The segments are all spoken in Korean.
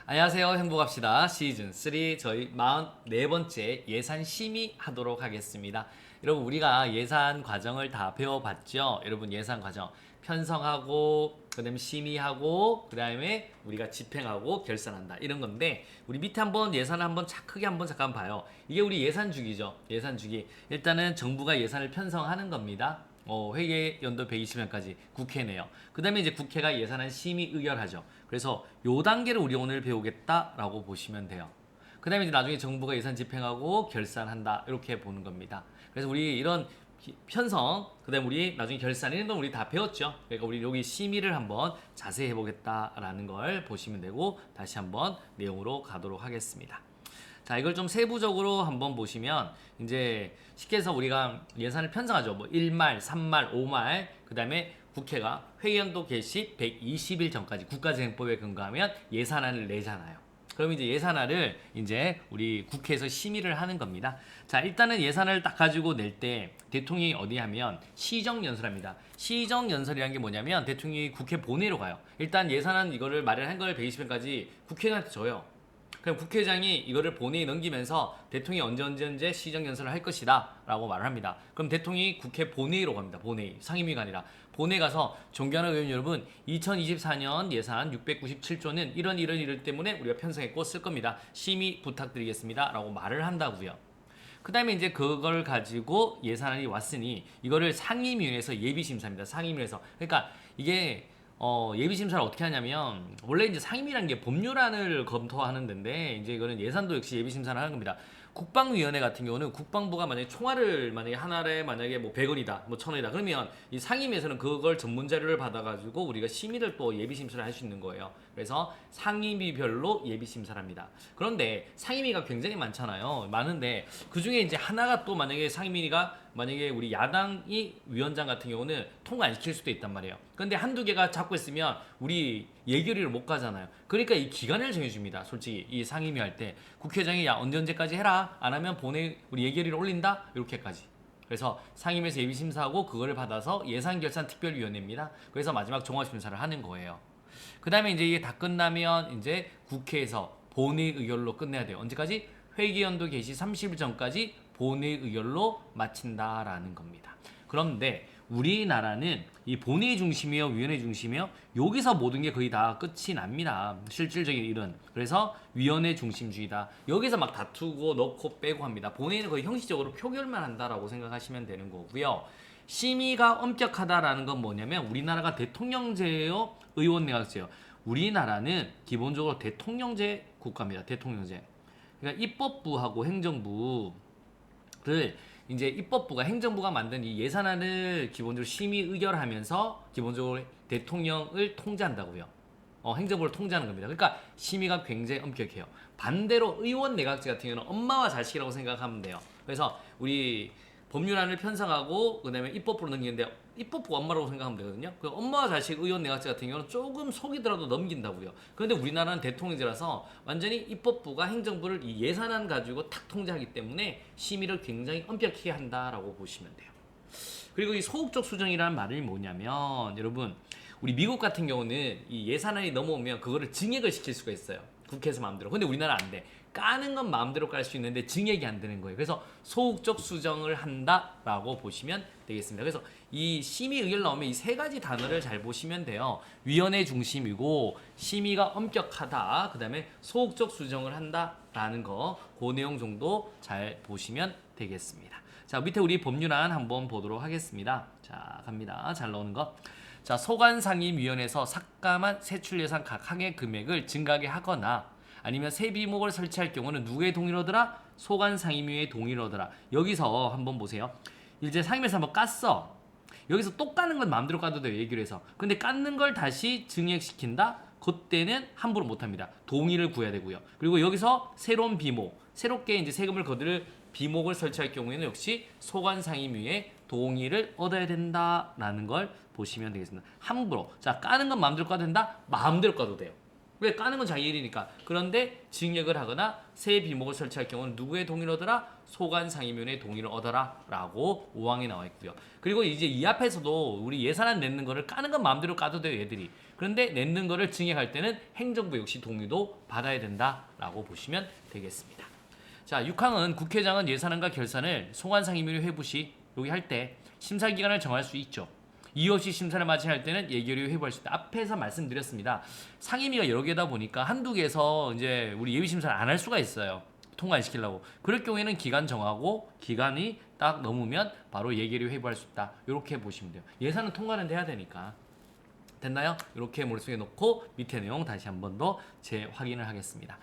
안녕하세요. 행복합시다. 시즌 3 저희 44번째 예산 심의 하도록 하겠습니다. 여러분 우리가 예산 과정을 다 배워봤죠? 여러분 예산 과정 편성하고 그다음에 심의하고 그다음에 우리가 집행하고 결산한다 이런 건데 우리 밑에 한번 예산을 한번 크게 한번 잠깐 봐요. 이게 우리 예산 주기죠. 예산 주기. 일단은 정부가 예산을 편성하는 겁니다. 회계 연도 120년까지 국회네요. 그 다음에 이제 국회가 예산안 심의 의결하죠. 그래서 요 단계를 우리 오늘 배우겠다라고 보시면 돼요. 그 다음에 이제 나중에 정부가 예산 집행하고 결산한다 이렇게 보는 겁니다. 그래서 우리 이런 편성, 그 다음에 우리 나중에 결산 이런 건 우리 다 배웠죠. 그러니까 우리 여기 심의를 한번 자세히 해보겠다라는 걸 보시면 되고 다시 한번 내용으로 가도록 하겠습니다. 자, 이걸 좀 세부적으로 한번 보시면 이제 쉽게 해서 우리가 예산을 편성하죠. 뭐 1말, 3말, 5말, 그 다음에 국회가 회의연도 개시 120일 전까지 국가재정법에 근거하면 예산안을 내잖아요. 그럼 이제 예산안을 이제 우리 국회에서 심의를 하는 겁니다. 자, 일단은 예산을 딱 가지고 낼 때 대통령이 어디 하면 시정연설합니다. 시정연설이라는 게 뭐냐면 대통령이 국회 본회의로 가요. 일단 예산안 이거를 마련한 걸 120일까지 국회의원한테 줘요. 그럼 국회의장이 이거를 본회의에 넘기면서 대통령이 언제 시정연설을 할 것이다 라고 말을 합니다. 그럼 대통령이 국회 본회의로 갑니다. 본회의, 상임위가 아니라 본회의 가서 존경하는 의원 여러분 2024년 예산 697조는 이런 때문에 우리가 편성했고 쓸 겁니다. 심의 부탁드리겠습니다 라고 말을 한다고요. 그 다음에 이제 그걸 가지고 예산안이 왔으니 이거를 상임위에서 예비심사입니다. 상임위에서. 그러니까 이게 예비심사를 어떻게 하냐면 원래 이제 상임위라는 게 법률안을 검토하는 데인데 이제 이거는 예산도 역시 예비심사를 하는 겁니다. 국방위원회 같은 경우는 국방부가 만약에 총알을 만약에 하나에 만약에 뭐 100원이다 뭐 1000원이다 그러면 이 상임위에서는 그걸 전문 자료를 받아가지고 우리가 심의를 또 예비심사를 할 수 있는 거예요. 그래서 상임위별로 예비심사를 합니다. 그런데 상임위가 굉장히 많잖아요. 많은데 그 중에 이제 하나가 또 만약에 상임위가 만약에 우리 야당이 위원장 같은 경우는 통과 안 시킬 수도 있단 말이에요. 근데 한두 개가 잡고 있으면 우리 예결위를 못 가잖아요. 그러니까 이 기간을 정해줍니다. 솔직히 이 상임위 할 때 국회의장이 야 언제까지 해라 안 하면 본회 우리 예결위를 올린다 이렇게까지. 그래서 상임위에서 예비심사하고 그거를 받아서 예산결산특별위원회입니다. 그래서 마지막 종합심사를 하는 거예요. 그 다음에 이제 이게 다 끝나면 이제 국회에서 본회의 의결로 끝내야 돼요. 언제까지? 회기연도 개시 30일 전까지 본회의 의결로 마친다라는 겁니다. 그런데 우리나라는 이 본회의 중심이요, 위원회 중심이요. 여기서 모든 게 거의 다 끝이 납니다. 실질적인 일은. 그래서 위원회 중심주의다. 여기서 막 다투고 넣고 빼고 합니다. 본회의는 거의 형식적으로 표결만 한다라고 생각하시면 되는 거고요. 심의가 엄격하다라는 건 뭐냐면 우리나라가 대통령제요, 의원내각제요. 우리나라는 기본적으로 대통령제 국가입니다. 대통령제. 그러니까 입법부하고 행정부를 이제 입법부가 행정부가 만든 이 예산안을 기본적으로 심의 의결하면서 기본적으로 대통령을 통제한다고요. 행정부를 통제하는 겁니다. 그러니까 심의가 굉장히 엄격해요. 반대로 의원 내각제 같은 경우는 엄마와 자식이라고 생각하면 돼요. 그래서 우리 법률안을 편성하고 그다음에 입법부로 넘기는데 입법부가 엄마라고 생각하면 되거든요. 그 엄마와 자식 의원 내각제 같은 경우는 조금 속이더라도 넘긴다고요. 그런데 우리나라는 대통령제라서 완전히 입법부가 행정부를 이 예산안 가지고 탁 통제하기 때문에 심의를 굉장히 엄격히 한다라고 보시면 돼요. 그리고 이 소극적 수정이라는 말이 뭐냐면 여러분 우리 미국 같은 경우는 이 예산안이 넘어오면 그거를 증액을 시킬 수가 있어요. 국회에서 마음대로. 근데 우리나라 안 돼. 까는 건 마음대로 깔 수 있는데 증액이 안 되는 거예요. 그래서 소극적 수정을 한다라고 보시면 되겠습니다. 그래서 이 심의 의결 나오면 이 세 가지 단어를 잘 보시면 돼요. 위원회 중심이고 심의가 엄격하다. 그다음에 소극적 수정을 한다라는 거. 그 내용 정도 잘 보시면 되겠습니다. 자, 밑에 우리 법률안 한번 보도록 하겠습니다. 자, 갑니다. 잘 나오는 거. 자, 소관상임위원회에서 삭감한 세출 예산 각 항의 금액을 증가하게 하거나 아니면 세비목을 설치할 경우는 누구의 동의를 얻으라? 소관상임위의 동의를 얻으라. 여기서 한번 보세요. 이제 상임위에서 한번 깠어. 여기서 또 까는 건 마음대로 까도 돼요. 얘기를 해서. 근데 깠는 걸 다시 증액시킨다? 그때는 함부로 못합니다. 동의를 구해야 되고요. 그리고 여기서 새로운 비목, 새롭게 이제 세금을 거둘 비목을 설치할 경우에는 역시 소관상임위의 동의를 얻어야 된다라는 걸 보시면 되겠습니다. 함부로. 자, 까는 건 마음대로 까도 된다? 마음대로 까도 돼요. 왜? 까는 건 자기 일이니까. 그런데 증액을 하거나 새 비목을 설치할 경우는 누구의 동의를 얻어라? 소관상임위원회의 동의를 얻어라 라고 5항에 나와 있고요. 그리고 이제 이 앞에서도 우리 예산안 내는 거를 까는 건 마음대로 까도 돼요. 얘들이. 그런데 냈는 거를 증액할 때는 행정부 역시 동의도 받아야 된다라고 보시면 되겠습니다. 자, 6항은 국회의장은 예산안과 결산을 소관상임위로 회부 시 여기 할 때 심사 기간을 정할 수 있죠. 이유 없이 심사를 마치할 때는 예결위 회부할 수 있다. 앞에서 말씀드렸습니다. 상임위가 여러 개다 보니까 한두 개에서 이제 우리 예비 심사를 안 할 수가 있어요. 통과 안 시키려고. 그럴 경우에는 기간 정하고 기간이 딱 넘으면 바로 예결위 회부할 수 있다. 이렇게 보시면 돼요. 예산은 통과는 돼야 되니까. 됐나요? 이렇게 머릿속에 놓고 밑에 내용 다시 한 번 더 재확인을 하겠습니다.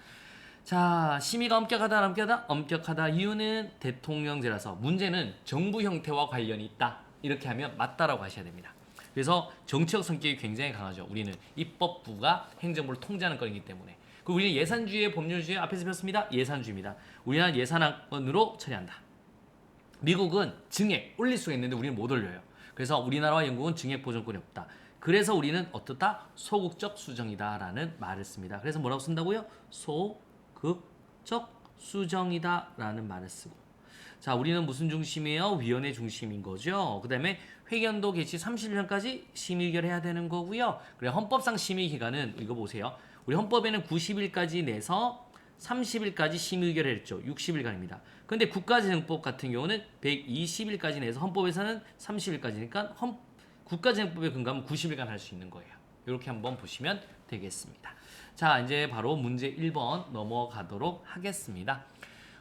자, 심의가 엄격하다, 엄격하다, 엄격하다. 이유는 대통령제라서 문제는 정부 형태와 관련이 있다. 이렇게 하면 맞다라고 하셔야 됩니다. 그래서 정치적 성격이 굉장히 강하죠. 우리는 입법부가 행정부를 통제하는 거이기 때문에. 그리고 우리는 예산주의, 법률주의 앞에서 배웠습니다. 예산주의입니다. 우리는 예산안으로 처리한다. 미국은 증액 올릴 수가 있는데 우리는 못 올려요. 그래서 우리나라와 영국은 증액 보전권이 없다. 그래서 우리는 어떻다? 소극적 수정이다라는 말을 씁니다. 그래서 뭐라고 쓴다고요? 소극적 수정이다라는 말을 쓰고. 자, 우리는 무슨 중심이에요? 위원회 중심인 거죠. 그 다음에 회견도 개시 30일까지 심의 의결해야 되는 거고요. 그래, 헌법상 심의 기간은 이거 보세요. 우리 헌법에는 90일까지 내서 30일까지 심의 의결을 했죠. 60일간입니다. 근데 국가재정법 같은 경우는 120일까지 내서 헌법에서는 30일까지니까 국가재정법에 근거하면 90일간 할 수 있는 거예요. 이렇게 한번 보시면 되겠습니다. 자, 이제 바로 문제 1번 넘어가도록 하겠습니다.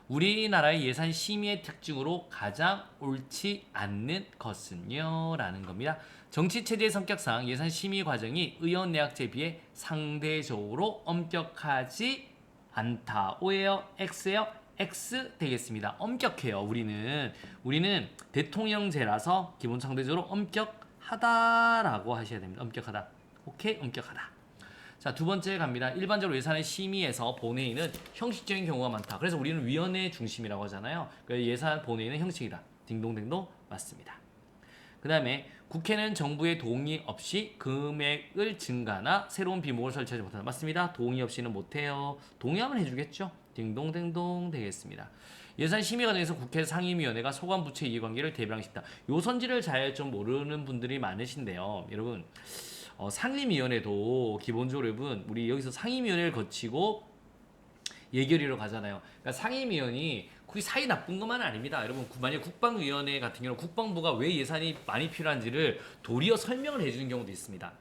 우리나라의 예산 심의의 특징으로 가장 옳지 않는 것은요? 라는 겁니다. 정치체제의 성격상 예산 심의 과정이 의원 내각제에 비해 상대적으로 엄격하지 않다. O예요? X예요? X 되겠습니다. 엄격해요. 우리는 대통령제라서 기본 상대적으로 엄격하다라고 하셔야 됩니다. 엄격하다. 오케이? 엄격하다. 자, 두 번째 갑니다. 일반적으로 예산의 심의에서 본회의는 형식적인 경우가 많다. 그래서 우리는 위원회 중심이라고 하잖아요. 그래서 예산 본회의는 형식이다. 딩동댕동 맞습니다. 그 다음에 국회는 정부의 동의 없이 금액을 증가나 새로운 비목을 설치하지 못한다. 맞습니다. 동의 없이는 못해요. 동의하면 해주겠죠. 딩동댕동 되겠습니다. 예산 심의 과정에서 국회 상임위원회가 소관부처 이해관계를 대변하고 싶다. 요 선지를 잘 좀 모르는 분들이 많으신데요. 여러분, 상임위원회도 기본적으로 여러분 우리 여기서 상임위원회를 거치고 예결위로 가잖아요. 그러니까 상임위원이 그게 사이 나쁜 것만은 아닙니다. 여러분, 만약 국방위원회 같은 경우는 국방부가 왜 예산이 많이 필요한지를 도리어 설명을 해주는 경우도 있습니다.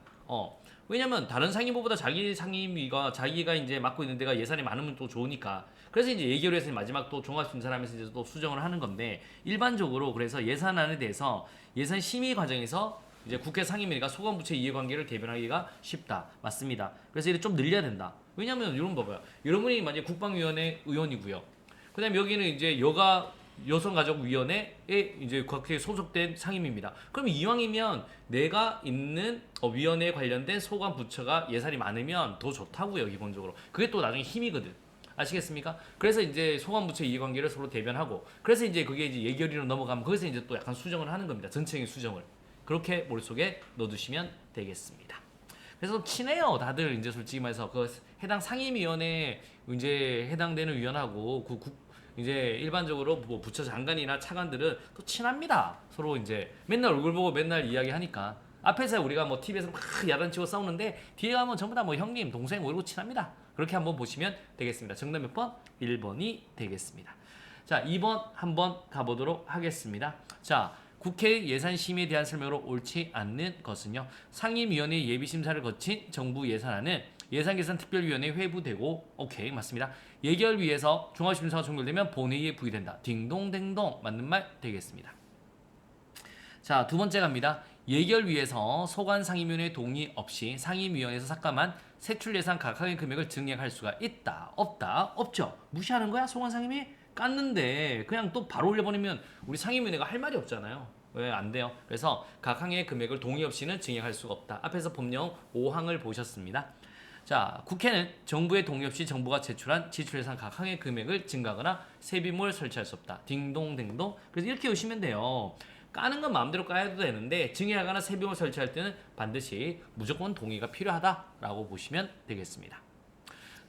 왜냐면 다른 상임부보다 자기 상임위가 자기가 이제 맡고 있는 데가 예산이 많으면 또 좋으니까. 그래서 이제 예결위에서 마지막 또 종합심사하면서 이제 또 수정을 하는 건데, 일반적으로 그래서 예산안에 대해서 예산 심의 과정에서 이제 국회 상임위가 소관부처 이해관계를 대변하기가 쉽다. 맞습니다. 그래서 이를 좀 늘려야 된다. 왜냐면 이런 거 봐봐요. 여러분이 만약에 국방위원회 의원이고요. 그 다음에 여기는 이제 여성가족위원회에 이제 국회에 소속된 상임위입니다. 그럼 이왕이면 내가 있는 위원회에 관련된 소관 부처가 예산이 많으면 더 좋다고요. 기본적으로. 그게 또 나중에 힘이거든. 아시겠습니까? 그래서 이제 소관부처 이해관계를 서로 대변하고, 그래서 이제 그게 이제 예결위로 넘어가면 거기서 이제 또 약간 수정을 하는 겁니다. 전체적인 수정을. 그렇게 머릿속에 넣어두시면 되겠습니다. 그래서 친해요. 다들 이제 솔직히 말해서 그 해당 상임위원회 이제 해당되는 위원하고 이제 일반적으로 뭐 부처 장관이나 차관들은 또 친합니다. 서로 이제 맨날 얼굴 보고 맨날 이야기하니까 앞에서 우리가 뭐 TV에서 막 야단치고 싸우는데 뒤에 가면 전부 다 뭐 형님, 동생 모르고 친합니다. 그렇게 한번 보시면 되겠습니다. 정답 몇 번? 1번이 되겠습니다. 자, 2번 한번 가보도록 하겠습니다. 자, 국회 예산심의에 대한 설명으로 옳지 않는 것은요. 상임위원회 예비심사를 거친 정부 예산안은 예산계산특별위원회에 회부되고, 오케이, 맞습니다. 예결위에서 종합심사가 종결되면 본회의에 부의된다. 딩동댕동 맞는 말 되겠습니다. 자, 두 번째 갑니다. 예결위에서 소관상임위원회 동의 없이 상임위원회에서 삭감한 세출예산 각각의 금액을 증액할 수가 있다. 없다. 없죠. 무시하는 거야 소관상임위? 깠는데 그냥 또 바로 올려버리면 우리 상임위원회가 할 말이 없잖아요. 왜 안 돼요? 그래서 각 항의 금액을 동의 없이는 증액할 수가 없다. 앞에서 법령 5항을 보셨습니다. 자, 국회는 정부의 동의 없이 정부가 제출한 지출예산 각 항의 금액을 증가하거나 세비물 설치할 수 없다. 딩동댕동. 그래서 이렇게 오시면 돼요. 까는 건 마음대로 까야 되는데 증액하거나 세비물 설치할 때는 반드시 무조건 동의가 필요하다라고 보시면 되겠습니다.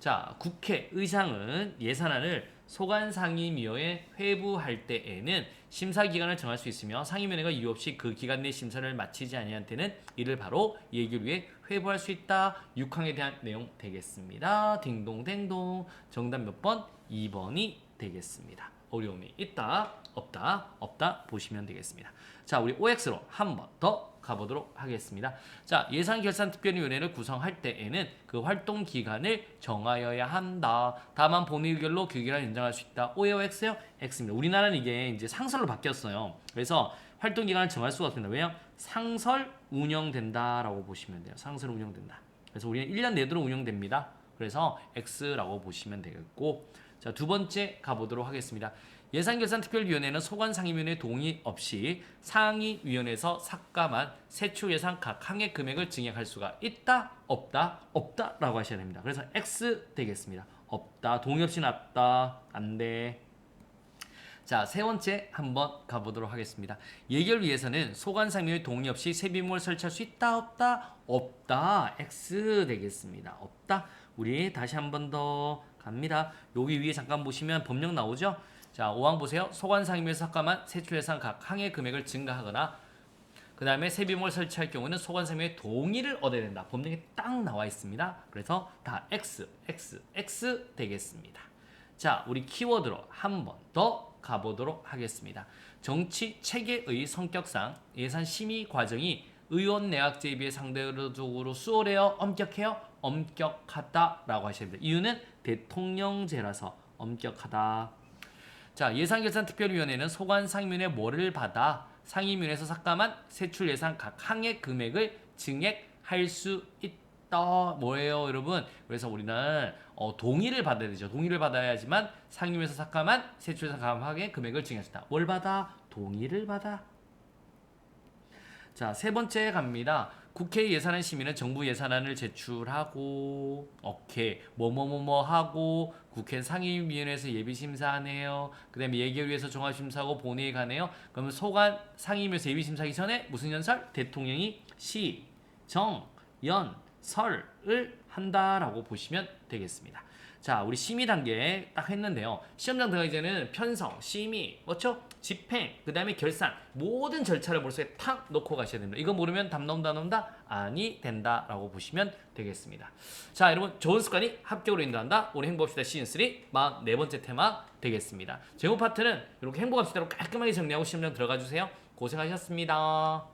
자, 국회의장은 예산안을 소관상임위원회에 회부할 때에는 심사 기간을 정할 수 있으며 상임위원회가 이유 없이 그 기간 내 심사를 마치지 아니한 때는 이를 바로 예결 위에 회부할 수 있다. 6항에 대한 내용 되겠습니다. 딩동댕동. 정답 몇 번? 2번이 되겠습니다. 어려움이 있다, 없다, 없다 보시면 되겠습니다. 자, 우리 OX로 한 번 더 가보도록 하겠습니다. 자, 예산결산특별위원회를 구성할 때에는 그 활동 기간을 정하여야 한다. 다만 본의 의결로 그 기간을 연장할 수 있다. O예요, X요? X입니다. 우리나라는 이게 이제 상설로 바뀌었어요. 그래서 활동 기간을 정할 수가 없습니다. 왜요? 상설 운영된다라고 보시면 돼요. 상설 운영된다. 그래서 우리는 1년 내도록 운영됩니다. 그래서 X라고 보시면 되겠고, 자, 두 번째 가보도록 하겠습니다. 예산결산특별위원회는 소관상임위원회 동의 없이 상임위원회에서 삭감한 세출 예산 각 항의 금액을 증액할 수가 있다, 없다, 없다라고 하셔야 됩니다. 그래서 X 되겠습니다. 없다, 동의 없이 낫다, 안 돼. 자, 세 번째 한번 가보도록 하겠습니다. 예결위에서는 소관상임위의 동의 없이 세비물을 설치할 수 있다, 없다, 없다. X 되겠습니다. 없다. 우리 다시 한 번 더 갑니다. 여기 위에 잠깐 보시면 법령 나오죠? 자, 5항 보세요. 소관상임위에서 삭감한 세출예산 각 항의 금액을 증가하거나 그 다음에 세비물 설치할 경우는 소관상임위의 동의를 얻어야 된다. 법령에 딱 나와 있습니다. 그래서 다 X, X, X 되겠습니다. 자, 우리 키워드로 한 번 더 가보도록 하겠습니다. 정치 체계의 성격상 예산 심의 과정이 의원 내각제에 비해 상대적으로 수월해요? 엄격해요? 엄격하다라고 하셔야 됩니다. 이유는 대통령제라서 엄격하다. 자, 예산결산특별위원회는 소관상임위원회 뭐를 받아 상임위원회에서 삭감한 세출예산 각 항의 금액을 증액할 수 있다. 뭐예요, 여러분? 그래서 우리는 동의를 받아야 되죠. 동의를 받아야지만 상임위에서 삭감한 세출예산 각 항의 금액을 증액할 수 있다. 뭘 받아? 동의를 받아. 자, 세 번째 갑니다. 국회 예산안 심의는 정부 예산안을 제출하고, 오케이, 뭐뭐뭐뭐 하고, 국회 상임위원회에서 예비심사하네요. 그 다음에 예결위에서 종합심사하고 본회의 가네요. 그러면 소관 상임위에서 예비심사하기 전에 무슨 연설? 대통령이 시, 정, 연, 설을 한다라고 보시면 되겠습니다. 자, 우리 심의 단계 딱 했는데요. 시험장 들어가기 전에는 편성, 심의, 뭐죠? 집행, 그 다음에 결산 모든 절차를 머릿속에 탁 놓고 가셔야 됩니다. 이거 모르면 답 나온다? 아니 된다라고 보시면 되겠습니다. 자, 여러분 좋은 습관이 합격으로 인도한다. 우리 행복합시다 시즌3 44번째 테마 되겠습니다. 제목 파트는 이렇게 행복합시다로 깔끔하게 정리하고 시험장 들어가 주세요. 고생하셨습니다.